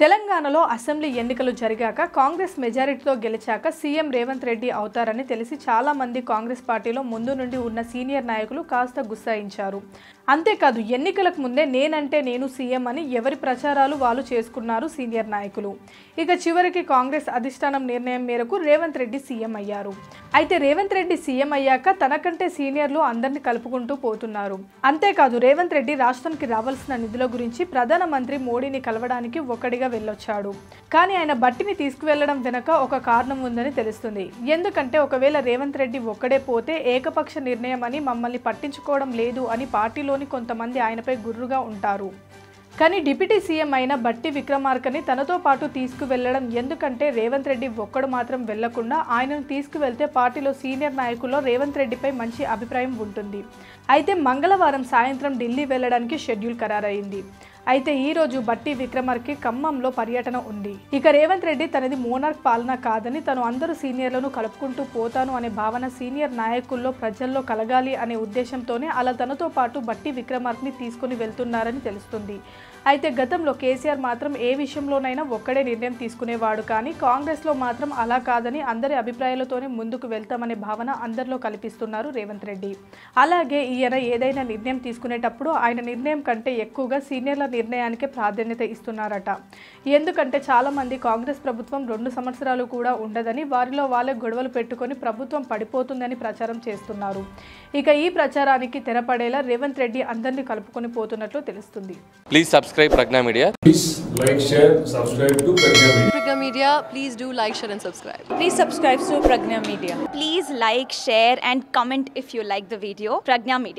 తెలంగాణలో అసెంబ్లీ ఎన్నికలు జరిగాక కాంగ్రెస్ మెజారిటీతో గెలిచాక సీఎం రేవంత్ రెడ్డి అవుతారని తెలిసి చాలా మంది కాంగ్రెస్ పార్టీలో ముందు నుండి ఉన్న సీనియర్ నాయకులు కాస్త గుస్సాయించారు. అంతేకాదు ఎన్నికలకు ముందే నేనంటే నేను సీఎం అని ఎవరి ప్రచారాలు వాళ్ళు చేసుకున్నారు సీనియర్ నాయకులు. ఇక చివరికి కాంగ్రెస్ అధిష్టానం నిర్ణయం మేరకు రేవంత్ రెడ్డి సీఎం అయ్యారు. అయితే రేవంత్ రెడ్డి సీఎం అయ్యాక తనకంటే సీనియర్లు అందరినీ కలుపుకుంటూ పోతున్నారు. అంతేకాదు రేవంత్ రెడ్డి రాష్ట్రానికి రావాల్సిన నిధుల గురించి ప్రధానమంత్రి మోడీని కలవడానికి ఒక్కడిగా వెళ్ళొచ్చాడు. కానీ ఆయన బట్టిని తీసుకువెళ్లడం వెనక ఒక కారణం ఉందని తెలుస్తుంది. ఎందుకంటే ఒకవేళ రేవంత్ రెడ్డి ఒక్కడే పోతే ఏకపక్ష నిర్ణయం అని మమ్మల్ని పట్టించుకోవడం లేదు అని పార్టీలోని కొంతమంది ఆయనపై గుర్రుగా ఉంటారు. కానీ డిప్యూటీ సీఎం అయిన బట్టి విక్రమార్కని తనతో పాటు తీసుకువెళ్లడం ఎందుకంటే రేవంత్ రెడ్డి ఒక్కడు మాత్రం వెళ్లకుండా ఆయనను తీసుకువెళ్తే పార్టీలో సీనియర్ నాయకుల్లో రేవంత్ రెడ్డిపై మంచి అభిప్రాయం ఉంటుంది. అయితే మంగళవారం సాయంత్రం ఢిల్లీ వెళ్లడానికి షెడ్యూల్ ఖరారైంది. అయితే ఈ రోజు బట్టి విక్రమార్క ఖమ్మంలో పర్యటన ఉంది. ఇక రేవంత్ రెడ్డి తనది మోనార్క్ పాలన కాదని తను అందరూ సీనియర్లను కలుపుకుంటూ పోతాను అనే భావన సీనియర్ నాయకుల్లో ప్రజల్లో కలగాలి అనే ఉద్దేశంతోనే అలా తనతో పాటు బట్టి విక్రమార్కని తీసుకుని వెళ్తున్నారని తెలుస్తుంది. అయితే గతంలో కేసీఆర్ మాత్రం ఏ విషయంలోనైనా ఒక్కడే నిర్ణయం తీసుకునేవాడు, కానీ కాంగ్రెస్లో మాత్రం అలా కాదని అందరి అభిప్రాయాలతోనే ముందుకు వెళ్తామనే భావన అందరిలో కల్పిస్తున్నారు రేవంత్ రెడ్డి. అలాగే ఈయన ఏదైనా నిర్ణయం తీసుకునేటప్పుడు ఆయన నిర్ణయం కంటే ఎక్కువగా సీనియర్ల నిర్ణయానికే ప్రాధాన్యత ఇస్తున్నారట. ఎందుకంటే చాలా మంది కాంగ్రెస్ ప్రభుత్వం 2 సంవత్సరాలు కూడా ఉండదని, వారిలో వాళ్ళే గొడవలు పెట్టుకొని ప్రభుత్వం పడిపోతుందని ప్రచారం చేస్తున్నారు. ఇక ఈ ప్రచారానికి తెరపడేలా రేవంత్ రెడ్డి అందరినీ కలుపుకొని పోతున్నట్లు తెలుస్తుంది. Please subscribe Pragna Media. Please like, share, subscribe to Pragna Media. Pragna Media, please do like, share and subscribe. Please subscribe to Pragna Media. Please like, share and comment if you like the video. Pragna Media.